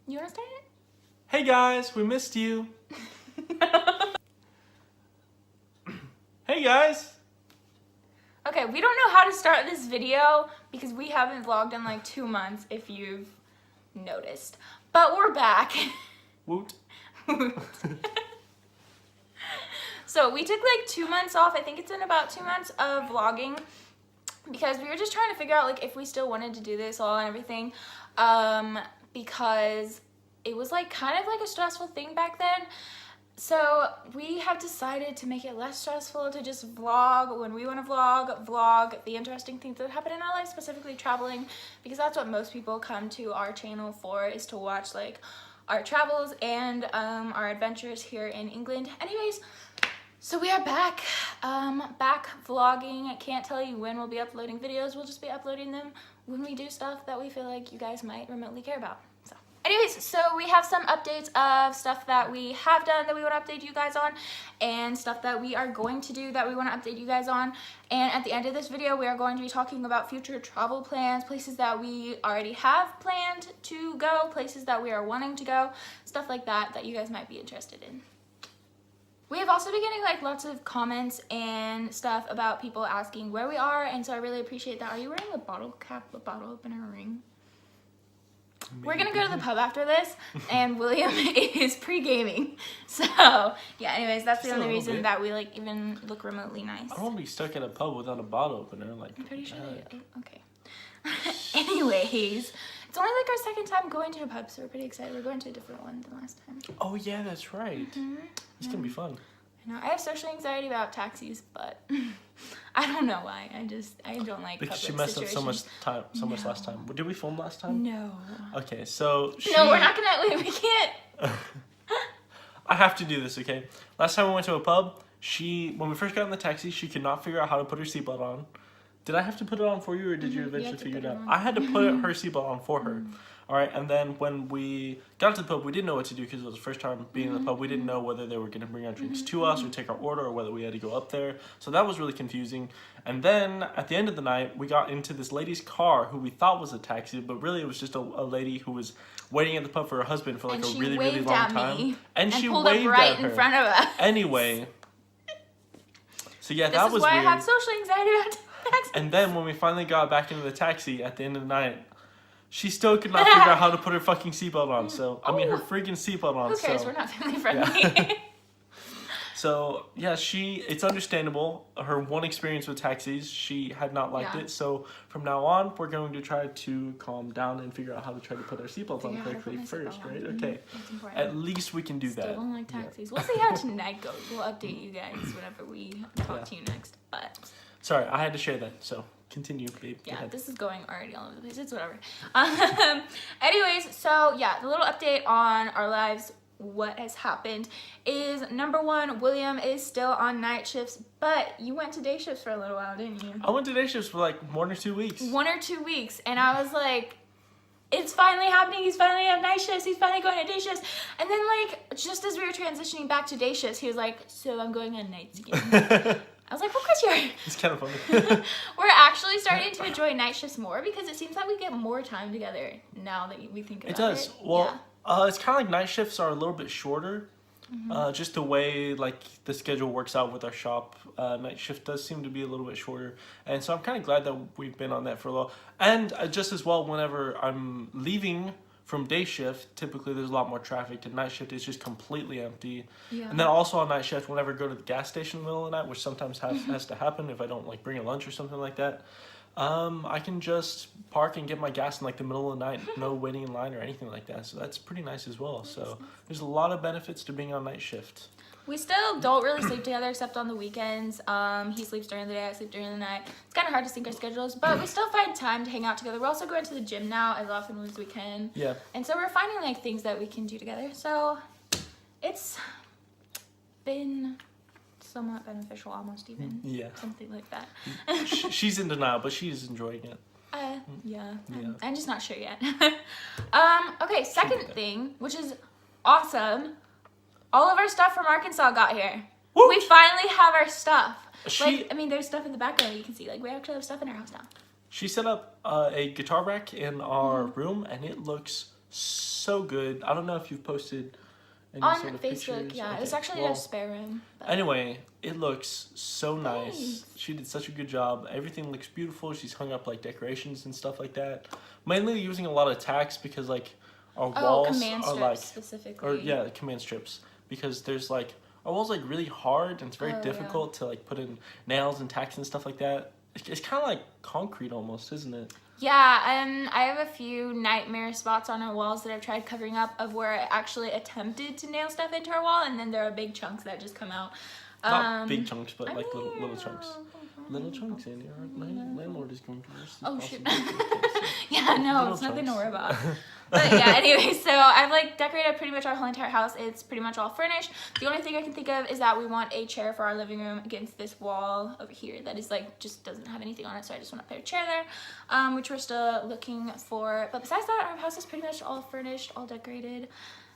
You want to start it? Hey guys, we missed you. Hey guys. Okay, we don't know how to start this video because we haven't vlogged in like 2 months, if you've noticed. But we're back. Woot. So we took like 2 months off. I think it's in about 2 months of vlogging because we were just trying to figure out like if we still wanted to do this all and everything. Because it was like kind of like a stressful thing back then. So we have decided to make it less stressful to just vlog when we want to vlog the interesting things that happen in our life, specifically traveling, because that's what most people come to our channel for, is to watch like our travels and our adventures here in England. Anyways, so we are back vlogging. I can't tell you when we'll be uploading videos. We'll just be uploading them when we do stuff that we feel like you guys might remotely care about. So anyways, so we have some updates of stuff that we have done that we want to update you guys on, and stuff that we are going to do that we want to update you guys on. And at the end of this video, we are going to be talking about future travel plans, places that we already have planned to go, places that we are wanting to go, stuff like that that you guys might be interested in. We have also been getting like lots of comments and stuff about people asking where we are, and so I really appreciate that. Are you wearing a bottle cap, a bottle opener ring? Maybe. We're gonna go to the pub after this, and William is pre-gaming. So yeah, anyways, that's the only reason that we like even look remotely nice. I don't want to be stuck in a pub without a bottle opener. Like, I'm pretty sure okay. Anyways, it's only like our second time going to a pub, so we're pretty excited. We're going to a different one than last time. Oh yeah, that's right. It's gonna be fun. I know. I have social anxiety about taxis, but I don't know why. I don't like because public she messed situations. up so much last time. Did we film last time? No. Okay, so No, we're not gonna. We can't. I have to do this, okay? Last time we went to a pub, when we first got in the taxi, she could not figure out how to put her seatbelt on. Did I have to put it on for you, or did you eventually figure it out? I had to put her seatbelt on for her. All right, and then when we got to the pub, we didn't know what to do because it was the first time being in the pub. We didn't know whether they were going to bring our drinks to us or take our order, or whether we had to go up there. So that was really confusing. And then at the end of the night, we got into this lady's car who we thought was a taxi, but really it was just a lady who was waiting at the pub for her husband for like a really, really long time. And she pulled waved up right at her. in front of us. Anyway. So yeah, that was weird. This is why I have social anxiety about taxis. And then when we finally got back into the taxi at the end of the night, she still could not figure out how to put her fucking seatbelt on. So, I mean, her freaking seatbelt on. Who cares? So. We're not family friendly. Yeah. So, yeah, it's understandable. Her one experience with taxis, she had not liked it. So, from now on, we're going to try to calm down and figure out how to try to put our seatbelts on correctly first, right? Okay. At least we can do that. Still don't like taxis. Yeah. We'll see how tonight goes. We'll update you guys whenever we talk to you next. But sorry, I had to share that. So, continue, babe. Yeah, this is going already all over the place. It's whatever. Anyways, so yeah, the little update on our lives, what has happened is, number one, William is still on night shifts, but you went to day shifts for a little while, didn't you? I went to day shifts for like 1 or 2 weeks. 1 or 2 weeks, and I was like, it's finally happening. He's finally at night shifts. He's finally going to day shifts. And then like, just as we were transitioning back to day shifts, he was like, so I'm going on nights again. I was like, well, Chris, it's kind of funny. We're actually starting to enjoy night shifts more because it seems like we get more time together now that we think about it. It does. Well, it's kind of like night shifts are a little bit shorter. Just the way like the schedule works out with our shop, night shift does seem to be a little bit shorter, and so I'm kind of glad that we've been on that for a while. And just as well, whenever I'm leaving from day shift, typically there's a lot more traffic. To night shift, it's just completely empty. Yeah. And then also on night shift, whenever I go to the gas station in the middle of the night, which sometimes has to happen if I don't like bring a lunch or something like that, I can just park and get my gas in like the middle of the night, no waiting in line or anything like that. So that's pretty nice as well. So there's a lot of benefits to being on night shift. We still don't really sleep together except on the weekends. He sleeps during the day, I sleep during the night. It's kind of hard to sync our schedules, but we still find time to hang out together. We're also going to the gym now as often as we can. Yeah. And so we're finding like things that we can do together. So it's been somewhat beneficial, almost even. Yeah. Something like that. She's in denial, but she's enjoying it. Yeah. I'm just not sure yet. Okay, second thing, which is awesome. All of our stuff from Arkansas got here. Woo! We finally have our stuff. There's stuff in the background you can see. Like, we actually have stuff in our house now. She set up a guitar rack in our room, and it looks so so good. I don't know if you've posted any On sort of Facebook, pictures. yeah. Okay, It's actually well, a spare room. But anyway, it looks so nice. Thanks. She did such a good job. Everything looks beautiful. She's hung up like decorations and stuff like that. Mainly using a lot of tacks because like our walls command are strips like, specifically. or yeah, command strips, because there's like our walls like really hard and it's very Oh, yeah. difficult to like put in nails and tacks and stuff like that. It's kind of like concrete almost, isn't it? Yeah, I have a few nightmare spots on our walls that I've tried covering up of where I actually attempted to nail stuff into our wall, and then there are big chunks that just come out. Not big chunks, but I like mean, little chunks. Little chunks, Andy. Our landlord is going to list the Oh, shoot. possibilities. Yeah, no, Little it's nothing to chunks. worry about. But yeah, anyway, so I've like decorated pretty much our whole entire house. It's pretty much all furnished. The only thing I can think of is that we want a chair for our living room against this wall over here that is like just doesn't have anything on it, so I just want to put a chair there, which we're still looking for. But besides that, our house is pretty much all furnished, all decorated.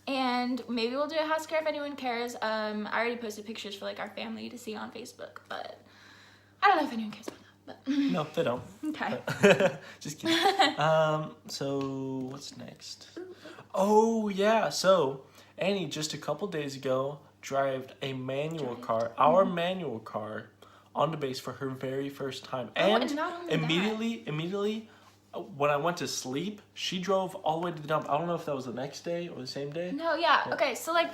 And maybe we'll do a house care if anyone cares. I already posted pictures for like our family to see on Facebook, but I don't know if anyone cares about that. But No, they don't. okay. Just kidding. So what's next? Oh yeah. So Annie just a couple days ago drove a manual car, our manual car, on the base for her very first time, and and not only that. immediately. When I went to sleep, she drove all the way to the dump. I don't know if that was the next day or the same day. No, yeah. Okay, so like,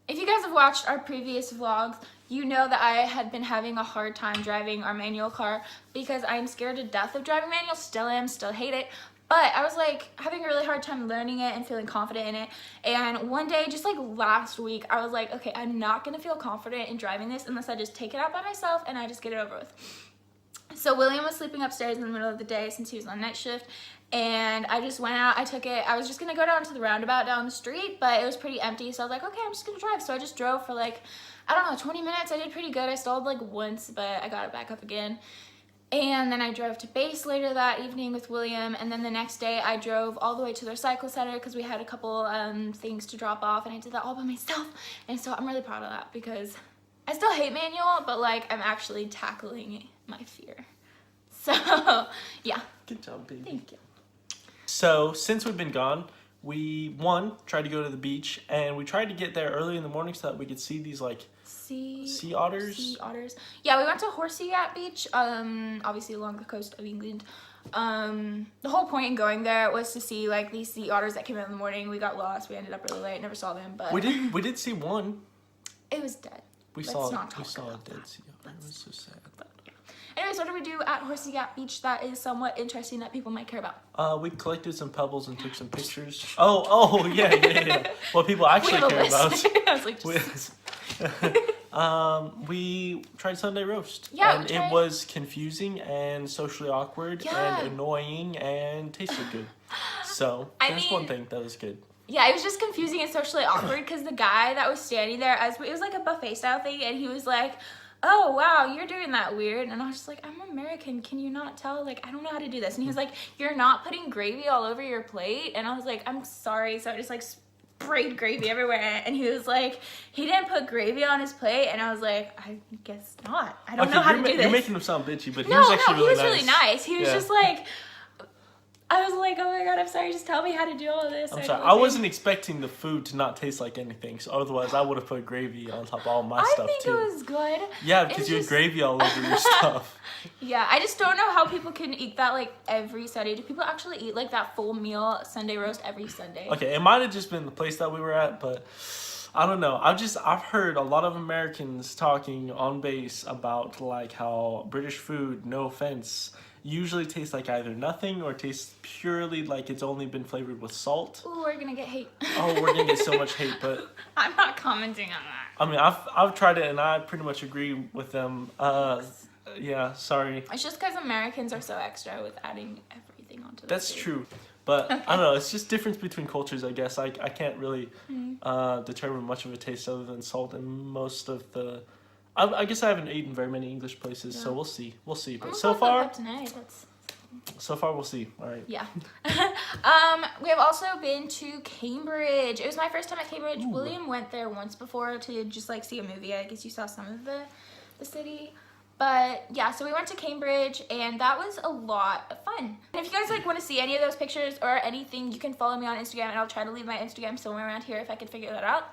if you guys have watched our previous vlogs, you know that I had been having a hard time driving our manual car because I'm scared to death of driving manual. Still am, still hate it. But I was like having a really hard time learning it and feeling confident in it. And one day, just like last week, I was like, okay, I'm not gonna feel confident in driving this unless I just take it out by myself and I just get it over with. So William was sleeping upstairs in the middle of the day since he was on night shift, and I just went out, I took it, I was just gonna go down to the roundabout down the street, but it was pretty empty, so I was like, okay, I'm just gonna drive. So I just drove for like, I don't know, 20 minutes. I did pretty good. I stalled like once, but I got it back up again. And then I drove to base later that evening with William, and then the next day I drove all the way to their cycle center because we had a couple things to drop off, and I did that all by myself. And so I'm really proud of that because I still hate manual, but like I'm actually tackling my fear. So yeah. Good job, baby. Thank you. So since we've been gone, we tried to go to the beach, and we tried to get there early in the morning so that we could see these like sea otters. Sea otters. Yeah, we went to Horsey Gap Beach, obviously along the coast of England. The whole point in going there was to see like these sea otters that came out in the morning. We got lost. We ended up really late. Never saw them, but We did see one. it was dead. We Let's saw not a talk dead sea otter. It was so sad. Anyways, what did we do at Horsey Gap Beach that is somewhat interesting that people might care about? We collected some pebbles and took some pictures. Oh yeah. What people actually We care have a about. list. I was like, just... We tried Sunday roast. Yeah, and we tried- it was confusing and socially awkward Yeah. and annoying and tasted good. So I there's mean- one thing that was good. Yeah, it was just confusing and socially awkward because the guy that was standing there, it was like a buffet style thing, and he was like, oh wow, you're doing that weird. And I was just like, I'm American, can you not tell? Like, I don't know how to do this. And he was like, you're not putting gravy all over your plate. And I was like, I'm sorry. So I just like sprayed gravy everywhere. And he was like, he didn't put gravy on his plate. And I was like, I guess not. I don't know how to do this. You're making him sound bitchy, but he No, was actually he was really really nice. He was Yeah. just like, I was like, oh my god, I'm sorry, just tell me how to do all of this. I'm or sorry. I anything. wasn't expecting the food to not taste like anything, so otherwise I would have put gravy on top of all my I stuff think too. it was good. Yeah, It's because you had just- gravy all over your stuff. Yeah, I just don't know how people can eat that like every Sunday. Do people actually eat like that full meal Sunday roast every Sunday? Okay, it might have just been the place that we were at, but I don't know. I've heard a lot of Americans talking on base about like how British food, no offense, usually tastes like either nothing or tastes purely like it's only been flavored with salt. Ooh, we're gonna get hate. Oh, we're gonna get so much hate, but I'm not commenting on that. I mean, I've tried it and I pretty much agree with them. Yeah, sorry. It's just because Americans are so extra with adding everything onto the That's food. true. But I don't know, it's just difference between cultures, I guess. I can't really determine much of a taste other than salt in most of the... I guess I haven't eaten very many English places, so Yeah. we'll see. We'll see. But I'm so gonna go far, up tonight. so far we'll see. All right. Yeah. We have also been to Cambridge. It was my first time at Cambridge. William went there once before to just like see a movie. I guess you saw some of the city. But yeah, so we went to Cambridge and that was a lot of fun. And if you guys like want to see any of those pictures or anything, you can follow me on Instagram, and I'll try to leave my Instagram somewhere around here if I can figure that out.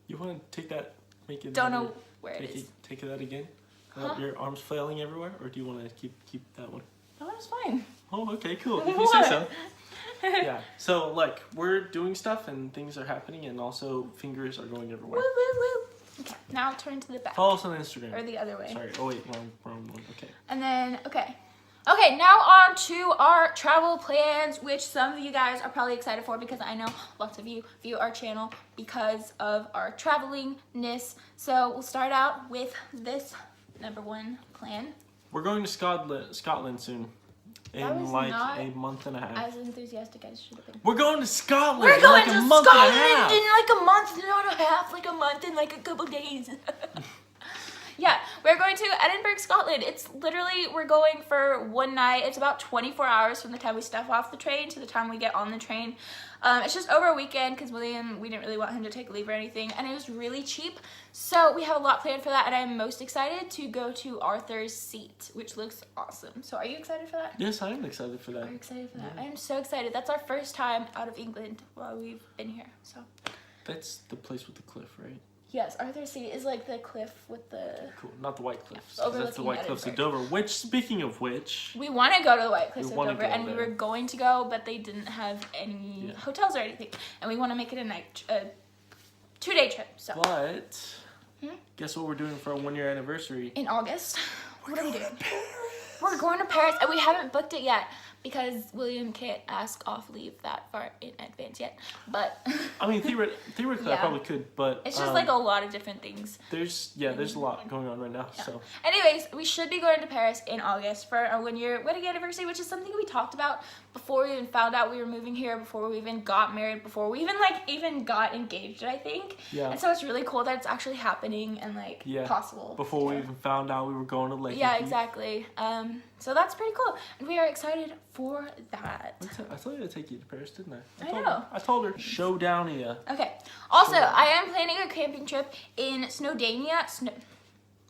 You want to take that, make it... Don't know where it is. Take that again? Huh? Your arms flailing everywhere? Or do you want to keep that one? That one's fine. Oh, okay, cool. If you say so. Yeah, so like we're doing stuff and things are happening, and also fingers are going everywhere. Woo, woo, woo. Okay, now turn to the back. Follow us on Instagram. Or the other way. Sorry. Oh wait, wrong one. Okay. And then, okay, now on to our travel plans, which some of you guys are probably excited for because I know lots of you view our channel because of our travelingness. So we'll start out with this number one plan. We're going to Scotland soon. That was In like not a month and a half. as enthusiastic as should have been. We're going to Scotland. We're in going like to a month Scotland and a half. in like a month, not a half, like a month and like a couple days. Yeah, we're going to Edinburgh, Scotland. It's literally, we're going for one night. It's about 24 hours from the time we step off the train to the time we get on the train. It's just over a weekend because William, we didn't really want him to take leave or anything, and it was really cheap. So we have a lot planned for that, and I'm most excited to go to Arthur's Seat, which looks awesome. So are you excited for that? Yes, I am excited for that. Are you excited for that? I am so excited. That's our first time out of England while we've been here. So That's the place with the cliff, right? yes, Arthur's Seat is like the cliff with the... Cool. Not the White Cliffs. Yeah, 'cause that's the overlooking White Cliffs of Edinburgh. Dover. Which, speaking of which, We want to go to the White Cliffs of wanna Dover, go and we there. were going to go, but they didn't have any Yeah. hotels or anything, and we want to make it a 2-day trip. So but Hmm? guess what we're doing for our 1-year anniversary? in August, what are we doing? We're going to Paris, and we haven't booked it yet because William can't ask off leave that far in advance yet. But I mean, theoretically, I Yeah. probably could, but it's just like a lot of different things. there's a lot going on right now. Yeah. So Anyways, we should be going to Paris in August for our 1-year wedding anniversary, which is something we talked about before we even found out we were moving here, before we even got married, before we even got engaged, I think. Yeah. And so it's really cool that it's actually happening and Yeah. possible. before we Yeah. even found out we were going to Lake. Yeah, exactly. So that's pretty cool, and we are excited for that. I told you to take you to Paris, didn't I? I told know. her. I told her. Showdownia. Okay. Also, Sure. I am planning a camping trip in Snowdonia.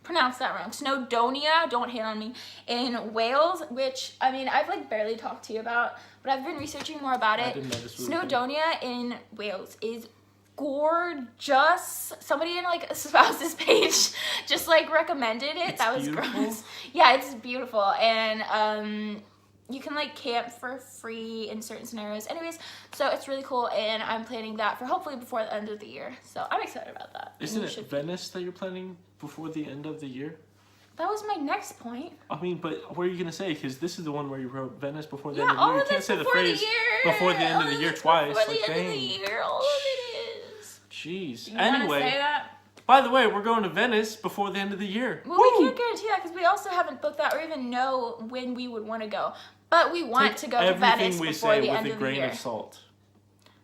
Pronounce that wrong. Snowdonia. Don't hate on me. In Wales, which I mean I've like barely talked to you about, but I've been researching more about I it. didn't know this was a thing. Snowdonia in Wales is gorgeous. Somebody in like a spouse's page just like recommended it. It's That was beautiful? gross. Yeah, it's beautiful, and you can like camp for free in certain scenarios. Anyways, so it's really cool, and I'm planning that for hopefully before the end of the year. So I'm excited about that. Isn't You it should be. Venice that you're planning before the end of the year? That was my next point. I mean, but what are you gonna say? Because this is the one where you wrote Venice before the Yeah, end of the all year. You of can't it's say the before phrase the year. before the end of the All year it's twice. Before Like, the end of the dang. year, all of it is. Jeez. Do you wanna say Anyway, that? by the way, we're going to Venice before the end of the year. Well, we can't guarantee that because we also haven't booked that or even know when we would want to go. But we want to go to Venice everything we before say the with end a of the grain year. of salt.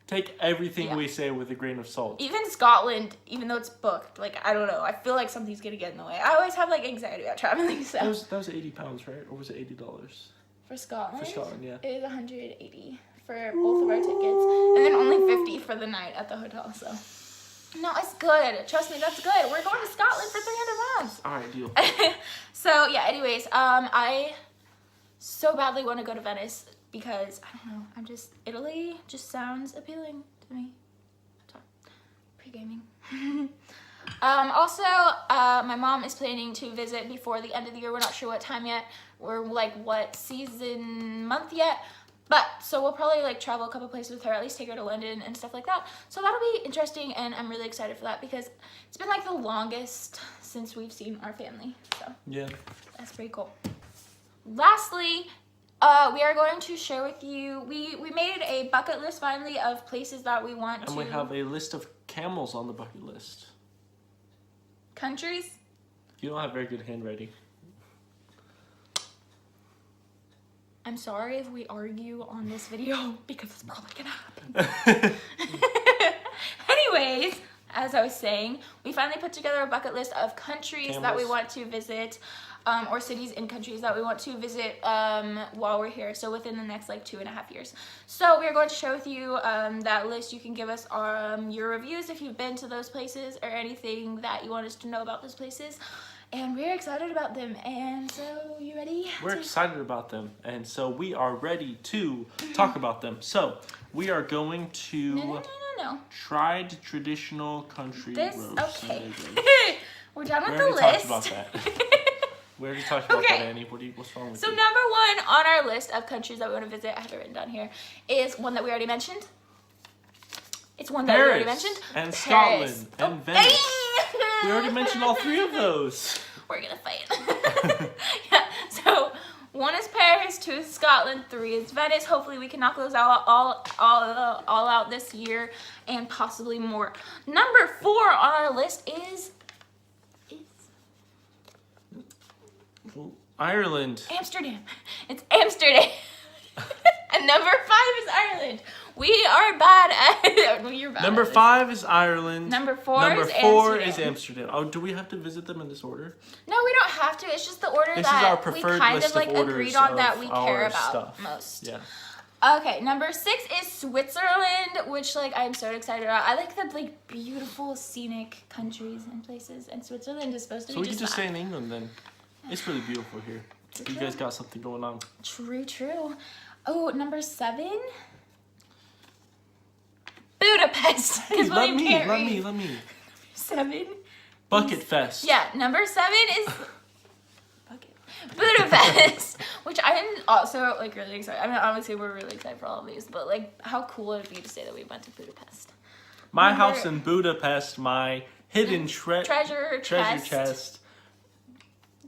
Take everything Yeah. we say with a grain of salt. Even Scotland, even though it's booked, like I don't know, I feel like something's gonna get in the way. I always have like anxiety about traveling, so That was £80, right? Or was it $80? for Scotland, For Scotland, yeah. it is 180 for both of our tickets, and then only 50 for the night at the hotel. So no, it's good. Trust me, that's good. We're going to Scotland for 300 pounds. All right, deal. So yeah. Anyways, I so badly want to go to Venice because I don't know. Italy just sounds appealing to me. So, pre-gaming. Also, my mom is planning to visit before the end of the year. We're not sure what time yet. We're like what season month yet. But so we'll probably like travel a couple places with her, at least take her to London and stuff like that. So that'll be interesting, and I'm really excited for that because it's been like the longest since we've seen our family. So Yeah. that's pretty cool. Lastly, we are going to share with you, we made a bucket list finally of places that we want And to... we have a list of camels on the bucket list. Countries? You don't have very good handwriting. I'm sorry if we argue on this video because it's probably gonna happen. Anyways, as I was saying, we finally put together a bucket list of countries that we Camels. want to visit, or cities in countries that we want to visit while we're here, so within the next like 2.5 years. So we're going to share with you that list. You can give us your reviews if you've been to those places or anything that you want us to know about those places. and we're excited about them. And so, you ready? We're excited about them, and so we are ready to talk about them. So, we are going to No. tried traditional country This, roads. okay. We're done with We the already list. talked about that. We already talked about Okay. that, Annie. What's wrong with So you? number 1 on our list of countries that we want to visit, I have it written down here, is one that we already mentioned. It's one that we already Paris mentioned. and Paris. Scotland and Oh, Venice. dang! We already mentioned all 3 of those. We're gonna fight. Yeah. So 1 is Paris, 2 is Scotland, 3 is Venice. Hopefully we can knock those out all out this year and possibly more. Number 4 on our list is Ireland. Amsterdam. It's Amsterdam. And number 5 is Ireland. We are bad at you're bad Number at this. 5 is Ireland. Number 4 Number is 4 Amsterdam. is Amsterdam. Oh, do we have to visit them in this order? No, we don't have to. It's just the order This is that our we preferred kind list of like of orders agreed on that of we our care about stuff. most. Yeah. Okay, number 6 is Switzerland, which like I'm so excited about. I like the like beautiful scenic countries and places, and Switzerland is supposed to So be we could just that. stay in England then. It's really beautiful here. You guys got something going on. True. Oh, number 7. Budapest. Hey, Because let William can't me. read. 7. Bucket Fest. Yeah, number 7 is Budapest, which I'm also like really excited. I mean, obviously we're really excited for all of these, but like, how cool would it be to say that we went to Budapest? My Number- house in Budapest, my hidden Treasure chest,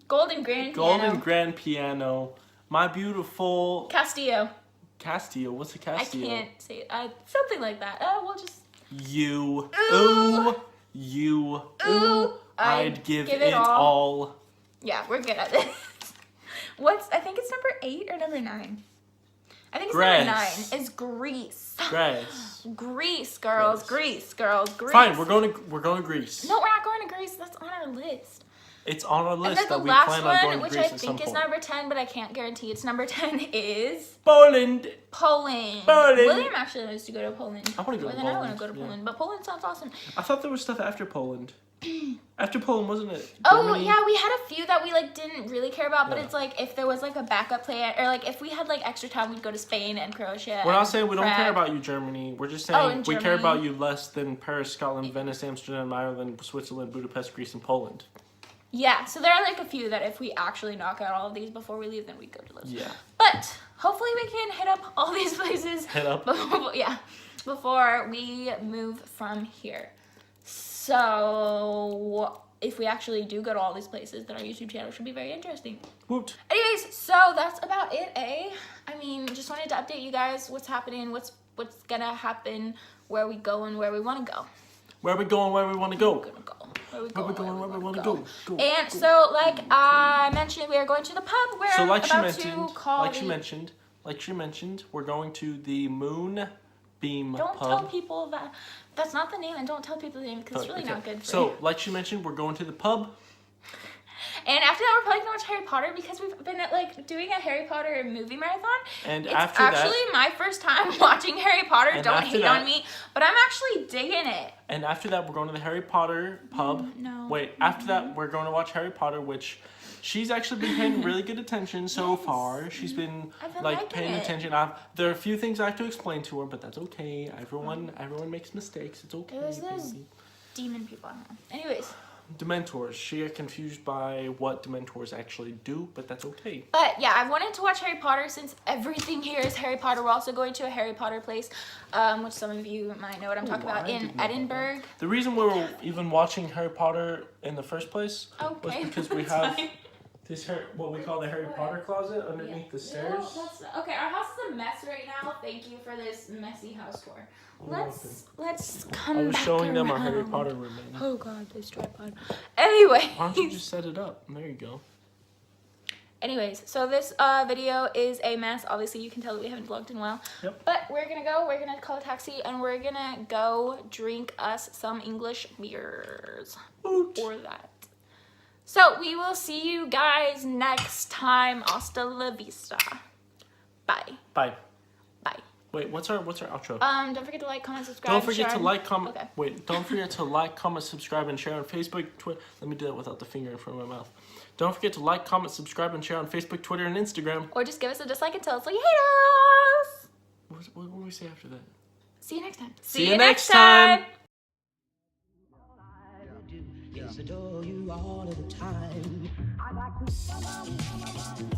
golden grand golden piano, grand piano, my beautiful Castillo. Castillo. What's a I Castillo? can't say it. Something like that. We'll just You. Ooh. You. Ooh. I'd give it all. Yeah, we're good at this. I think it's number 8 or number 9. I think it's Greece. number 9. Is Greece. Greece. Greece, girls. Greece, girls. Greece. Fine, we're going to Greece. No, we're not going to Greece. That's on our list. It's on our And list then the that we last plan on one, going to which Greece I at some think is point. number 10, but I can't guarantee it's number 10, is Poland. Poland. Poland. William actually wants to go to Poland. I wanna go More to than I want Poland, to go to yeah. Poland, but Poland sounds awesome. I thought there was stuff after Poland. After Poland, wasn't it? Oh, Germany? yeah, we had a few that we like didn't really care about, but Yeah. it's like if there was like a backup plan, or like if we had like extra time, we'd go to Spain and Croatia. We're not and saying we don't Prague. care about you, Germany. We're just Oh, saying and we care Germany. about you less than Paris, Scotland, Venice, Amsterdam, Ireland, Switzerland, Budapest, Greece, and Poland. Yeah, so there are like a few that if we actually knock out all of these before we leave, then we'd go to those. Yeah. But hopefully we can hit up all these places. Hit up. Before we move from here. So if we actually do go to all these places, then our YouTube channel should be very interesting. Woot. Anyways, so that's about it, eh? I mean, just wanted to update you guys what's happening, what's gonna happen, where we go and where we want to go. Where we going? Where we want to go? Where we Where we going? Where we want to go? And so, like I mentioned, we are going to the pub. We're So, like about she mentioned, we're going to the Moonbeam Don't Pub. tell people that. That's not the name, and don't tell people the name because it's really not good for So, you. like she mentioned, we're going to the pub. And after that, we're probably gonna watch Harry Potter because we've been like doing a Harry Potter movie marathon. And It's after actually that, my first time watching Harry Potter. And Don't after hate that- on me, but I'm actually digging it. we're going to the Harry Potter pub. No. Wait, after that, we're going to watch Harry Potter, which she's actually been paying really good attention so Yes. far. She's been I've been like liking paying it. attention. There are a few things I have to explain to her, but that's okay. Everyone makes mistakes. It's okay. There's those baby. demon people. I don't know. Anyways, Dementors. She got confused by what Dementors actually do, but that's okay. but yeah, I've wanted to watch Harry Potter since everything here is Harry Potter. We're also going to a Harry Potter place, which some of you might know what I'm talking about, I in didn't know about Edinburgh. that. The reason we were even watching Harry Potter in the first place was Okay. because we that's have fine. this what we call the Harry Potter closet underneath the stairs. No, okay, our house is a mess right now. Thank you for this messy house tour. Let's come I was back showing them our Harry around. Potter room. Man. Oh god, this tripod. Anyway. Why don't you just set it up? There you go. Anyways, so this video is a mess. Obviously, you can tell that we haven't vlogged in a while. Yep. But we're gonna call a taxi, and we're gonna go drink us some English beers. Woot. Or that. So, we will see you guys next time. Hasta la vista. Bye. Bye. Bye. Wait, what's our outro? Don't forget to like, comment, subscribe. Don't forget share. to like, comment. Okay. Wait, don't forget to like, comment, subscribe, and share on Facebook, Twitter. Let me do that without the finger in front of my mouth. Don't forget to like, comment, subscribe, and share on Facebook, Twitter, and Instagram. Or just give us a dislike and tell us like you hate us. What do we say after that? See you next time. See you next time. Yes, adore you all of the time. I like to